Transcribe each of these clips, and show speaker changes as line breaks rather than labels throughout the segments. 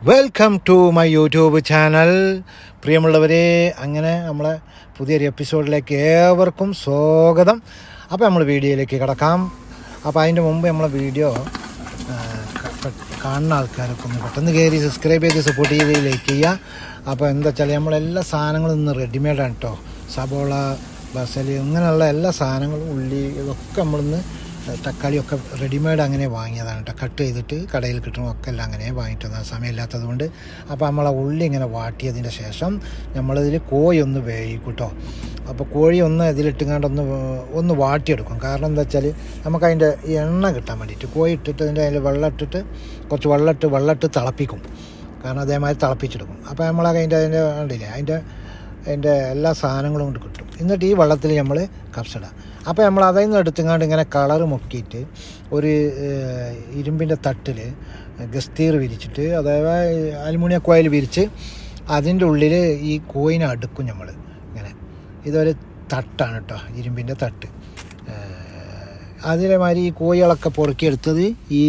Welcome to my YouTube channel. പ്രിയമുള്ളവരെ, അങ്ങനെ നമ്മളെ പുതിയൊരു എപ്പിസോഡിലേക്ക് ഏവർക്കും സ്വാഗതം. അപ്പോൾ നമ്മൾ വീഡിയോയിലേക്ക് കിടക്കാം. അപ്പോൾ അതിൻ്റെ മുമ്പ് നമ്മളെ വീഡിയോ കാണുന്ന ആൾക്കാരൊക്കെ ഒന്ന് പെട്ടെന്ന് കയറി സബ്സ്ക്രൈബ് ചെയ്ത് സപ്പോർട്ട് ചെയ്ത് ലൈക്ക് ചെയ്യുക. അപ്പോൾ എന്താ വെച്ചാൽ നമ്മളെല്ലാ സാധനങ്ങളും ഇന്ന് റെഡിമെയ്ഡാണ് കേട്ടോ. സബോള, ബസല്, ഇങ്ങനെയുള്ള എല്ലാ സാധനങ്ങളും, ഉള്ളി, ഇതൊക്കെ നമ്മളിന്ന് തക്കാളിയൊക്കെ റെഡിമെയ്ഡ് അങ്ങനെ വാങ്ങിയതാണ് കേട്ടോ. കട്ട് ചെയ്തിട്ട് കടയിൽ കിട്ടുന്നതൊക്കെ എല്ലാം അങ്ങനെ വാങ്ങിയിട്ട് വന്ന സമയമില്ലാത്തത് കൊണ്ട്. അപ്പോൾ നമ്മളെ ഉള്ളി ഇങ്ങനെ വാട്ടിയതിൻ്റെ ശേഷം നമ്മളിതിൽ കോഴി ഒന്ന് വേവിക്കും കേട്ടോ. അപ്പോൾ കോഴി ഒന്ന് ഇതിലിട്ടുകൊണ്ട് ഒന്ന് വാട്ടിയെടുക്കും. കാരണം എന്താ വെച്ചാൽ നമുക്കതിൻ്റെ എണ്ണ കിട്ടാൻ വേണ്ടിയിട്ട് കോഴി ഇട്ടിട്ട് അതിൽ വെള്ളം ഇട്ടിട്ട് കുറച്ച് വെള്ളം ഇട്ട് തിളപ്പിക്കും. കാരണം അതേമാതിരി തിളപ്പിച്ചെടുക്കും. അപ്പോൾ നമ്മൾ അതിൻ്റെ കണ്ടില്ലേ, അതിൻ്റെ എല്ലാ സാധനങ്ങളും കൊണ്ട് കിട്ടും. എന്നിട്ട് ഈ വെള്ളത്തിൽ നമ്മൾ കപ്സിടാം. അപ്പോൾ നമ്മൾ അതിൽ നിന്ന് എടുത്തുകൊണ്ട് ഇങ്ങനെ കളറ് മുക്കിയിട്ട് ഒരു ഇരുമ്പിൻ്റെ തട്ടിൽ ഗസ്തീർ വിരിച്ചിട്ട്, അതായത് അലുമിനിയം കോയിൽ വിരിച്ച് അതിൻ്റെ ഉള്ളിൽ ഈ കോയിനെ അടുക്കും നമ്മൾ ഇങ്ങനെ. ഇതൊരു തട്ടാണ് കേട്ടോ, ഇരുമ്പിൻ്റെ തട്ട്. അതിലേമാതിരി ഈ കോഴികളൊക്കെ പൊറുക്കിയെടുത്തത് ഈ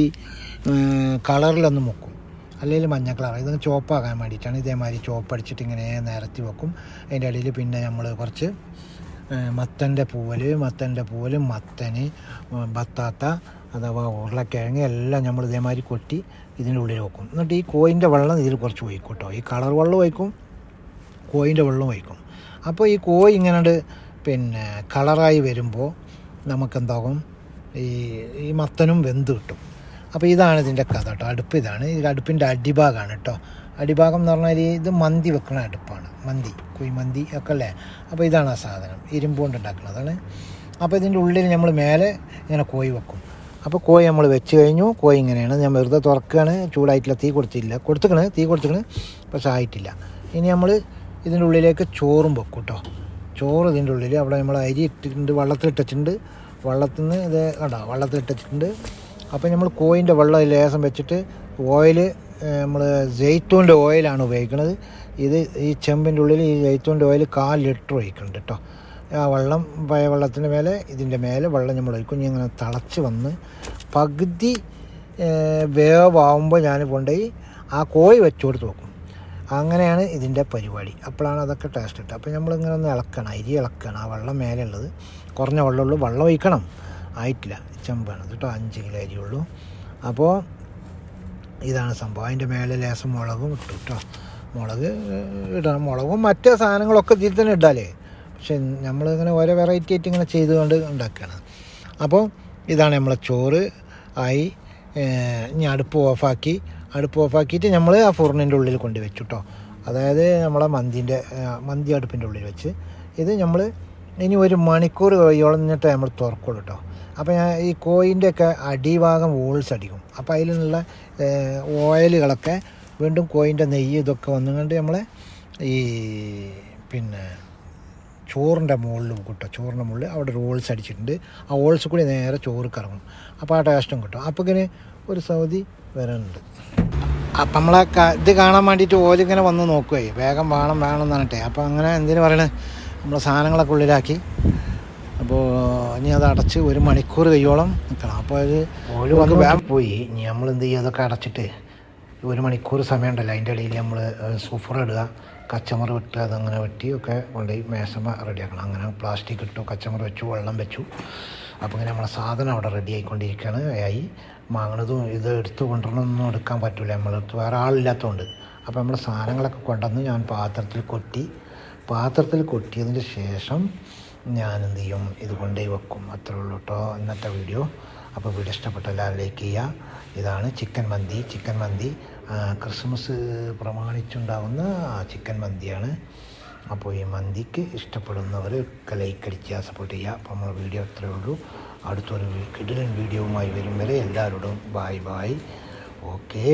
കളറിലൊന്ന് മുക്കും, അല്ലെങ്കിൽ മഞ്ഞ കളർ. ഇതൊന്ന് ചോപ്പാക്കാൻ വേണ്ടിയിട്ടാണ്. ഇതേമാതിരി ചോപ്പടിച്ചിട്ട് ഇങ്ങനെ നിരത്തി വെക്കും. അതിൻ്റെ ഇടയിൽ പിന്നെ നമ്മൾ കുറച്ച് മത്തൻ്റെ പൂവൽ, മത്തന്, ബത്താത്ത അഥവാ ഉരുളക്കിഴങ്ങ് എല്ലാം നമ്മൾ ഇതേമാതിരി കൊട്ടി ഇതിൻ്റെ ഉള്ളിൽ വെക്കും. എന്നിട്ട് ഈ കോയിൻ്റെ വെള്ളം ഇതിൽ കുറച്ച് ഒഴിക്കും കേട്ടോ. ഈ കളർ വെള്ളം ഒഴിക്കും, കോയിൻ്റെ വെള്ളം ഒഴിക്കും. അപ്പോൾ ഈ കോഴി ഇങ്ങനെ പിന്നെ കളറായി വരുമ്പോൾ നമുക്കെന്താകും, ഈ മത്തനും വെന്ത് കിട്ടും. അപ്പോൾ ഇതാണ് ഇതിൻ്റെ കഥ കേട്ടോ. അടുപ്പ് ഇതാണ്. ഈ അടുപ്പിൻ്റെ അടിഭാഗമാണ് കേട്ടോ. അടിഭാഗം എന്ന് പറഞ്ഞാൽ ഇത് മന്തി വെക്കുന്ന അടുപ്പാണ്. കുഴിമന്തി ഒക്കെ അല്ലേ. അപ്പോൾ ഇതാണ് ആ സാധനം, ഇരുമ്പ് കൊണ്ട് ഉണ്ടാക്കുന്നതാണ്. അപ്പോൾ ഇതിൻ്റെ ഉള്ളിൽ നമ്മൾ മേലെ ഇങ്ങനെ കോഴി വെക്കും. അപ്പോൾ കോഴി നമ്മൾ വെച്ച് കഴിഞ്ഞു. കോഴി ഇങ്ങനെയാണ്, ഞാൻ വെറുതെ തുറക്കുകയാണ്. ചൂടായിട്ടില്ല, തീ കൊടുത്തിക്കണ്, പക്ഷെ ആയിട്ടില്ല. ഇനി നമ്മൾ ഇതിൻ്റെ ഉള്ളിലേക്ക് ചോറും വെക്കും കേട്ടോ. ചോറ് ഇതിൻ്റെ ഉള്ളിൽ അവിടെ നമ്മൾ അരി ഇട്ടിട്ടുണ്ട്, വെള്ളത്തിലിട്ടിട്ടുണ്ട്. വെള്ളത്തിലിട്ടിട്ടുണ്ട്. അപ്പോൾ നമ്മൾ കോഴിൻ്റെ വെള്ളം ലേശം വെച്ചിട്ട് ഓയിൽ, നമ്മൾ ജെയ്ത്തൂൻ്റെ ഓയിലാണ് ഉപയോഗിക്കുന്നത്. ഈ ചെമ്പിൻ്റെ ഉള്ളിൽ ഈ ജെയ്ത്തൂൻ്റെ ഓയിൽ 1/4 ലിറ്റർ ഒഴിക്കുന്നുണ്ട് കേട്ടോ. ആ വെള്ളം, പഴയ വെള്ളത്തിൻ്റെ മേലെ, ഇതിൻ്റെ മേലെ വെള്ളം നമ്മൾ ഒഴിക്കും. ഇങ്ങനെ തിളച്ച് വന്ന് പകുതി വേവാകുമ്പോൾ ഞാൻ കൊണ്ടുപോയി ആ കോഴി വെച്ച് കൊടുത്ത് വെക്കും. അങ്ങനെയാണ് ഇതിൻ്റെ പരിപാടി. അപ്പോഴാണ് അതൊക്കെ ടേസ്റ്റ് കിട്ടുക. അപ്പോൾ നമ്മളിങ്ങനെ ഒന്ന് ഇളക്കണം, അരി ഇളക്കണം. ആ വെള്ളം മേലെ ഉള്ളത് കുറഞ്ഞ വെള്ളമുള്ളൂ, വെള്ളം ഒഴിക്കണം. ആയിട്ടില്ല, ചെമ്പാണ് കേട്ടോ, 5 കിലോ അരിയുള്ളൂ. അപ്പോൾ ഇതാണ് സംഭവം. അതിൻ്റെ മേലെ ലേശം മുളകും ഇട്ടു കേട്ടോ. മുളക് ഇടണം, മുളകും മറ്റേ സാധനങ്ങളൊക്കെ ഇതിൽ തന്നെ ഇടാലേ. പക്ഷെ നമ്മളിങ്ങനെ ഓരോ വെറൈറ്റി ആയിട്ട് ഇങ്ങനെ ചെയ്തുകൊണ്ട് ഉണ്ടാക്കുകയാണ്. അപ്പോൾ ഇതാണ് നമ്മളെ ചോറ് ആയി. ഇനി അടുപ്പ് ഓഫാക്കിയിട്ട് നമ്മൾ ആ ഫുറിനിൻ്റെ ഉള്ളിൽ കൊണ്ട് വെച്ചു കേട്ടോ. അതായത് നമ്മളെ മന്തി അടുപ്പിൻ്റെ ഉള്ളിൽ വെച്ച് ഇത് നമ്മൾ ഇനി 1 മണിക്കൂർ കഴിയോളഞ്ഞിട്ട് നമ്മൾ തുറക്കുള്ളൂ കേട്ടോ. അപ്പോൾ ഞാൻ ഈ കോയിൻ്റെയൊക്കെ അടിഭാഗം വോൾസ് അടിക്കും. അപ്പോൾ അതിൽ നിന്നുള്ള ഓയിലുകളൊക്കെ വീണ്ടും കോയിൻ്റെ നെയ്യ് ഇതൊക്കെ വന്നുകൊണ്ട് നമ്മളെ ഈ പിന്നെ ചോറിൻ്റെ മുകളിൽ കിട്ടും. ചോറിൻ്റെ മുകളിൽ അവിടെ ഹോൾസ് അടിച്ചിട്ടുണ്ട്. ആ ഹോൾസ് കൂടി നേരെ ചോറ് കറങ്ങും. അപ്പോൾ ആ ടേസ്റ്റും കിട്ടും. അപ്പോൾ ഇങ്ങനെ ഒരു സൗദി വരാനുണ്ട്. അപ്പം നമ്മളെ ഇത് കാണാൻ വേണ്ടിയിട്ട് ഓലിങ്ങനെ വന്ന് നോക്കുകയായി, വേഗം വേണം എന്ന് പറഞ്ഞിട്ടേ. അപ്പോൾ അങ്ങനെ എന്തിനു പറയണേ, നമ്മൾ സാധനങ്ങളൊക്കെ ഉള്ളിലാക്കി. അപ്പോൾ ഇനി അത് അടച്ച് 1 മണിക്കൂർ കഴിയോളം നിൽക്കണം. അപ്പോൾ അത് ഓല് വന്ന് വേഗം പോയി. ഇനി നമ്മൾ എന്ത് ചെയ്യുക, അതൊക്കെ അടച്ചിട്ട് 1 മണിക്കൂർ സമയമുണ്ടല്ലോ, അതിൻ്റെ ഇടയിൽ നമ്മൾ സൂഫർ ഇടുക, കച്ചമറ് വെട്ടുക, അതങ്ങനെ വെട്ടി ഒക്കെ കൊണ്ടുപോയി മേശമ റെഡിയാക്കണം. അങ്ങനെ പ്ലാസ്റ്റിക് ഇട്ടു, കച്ചമറ് വെച്ചു, വെള്ളം വെച്ചു. അപ്പോൾ ഇങ്ങനെ നമ്മളെ സാധനം അവിടെ റെഡി ആയിക്കൊണ്ടിരിക്കുകയാണ്. വാങ്ങണതും ഇത് എടുത്ത് കൊണ്ടുവരണമൊന്നും എടുക്കാൻ പറ്റില്ല, നമ്മളടുത്ത് വേറെ ആളില്ലാത്തതുകൊണ്ട്. അപ്പോൾ നമ്മൾ സാധനങ്ങളൊക്കെ കൊണ്ടുവന്ന് ഞാൻ പാത്രത്തിൽ കൊട്ടിയതിന് ശേഷം ഞാൻ എന്ത് ചെയ്യും, ഇത് കൊണ്ടുപോയി വെക്കും. അത്രേ ഉള്ളൂ കേട്ടോ ഇന്നത്തെ വീഡിയോ. അപ്പോൾ വീഡിയോ ഇഷ്ടപ്പെട്ട എല്ലാവരും ലൈക്ക് ചെയ്യുക. ഇതാണ് ചിക്കൻ മന്തി ക്രിസ്മസ് പ്രമാണിച്ചുണ്ടാകുന്ന ചിക്കൻ മന്തിയാണ്. അപ്പോൾ ഈ മന്തിക്ക് ഇഷ്ടപ്പെടുന്നവർ ലൈക്ക് അടിക്കുക, സപ്പോർട്ട് ചെയ്യുക. അപ്പോൾ നമ്മുടെ വീഡിയോ അത്രയേ ഉള്ളൂ. അടുത്തൊരു കിടിലൻ വീഡിയോവുമായി വരും വരെ എല്ലാവരോടും ബായ്. ഓക്കെ.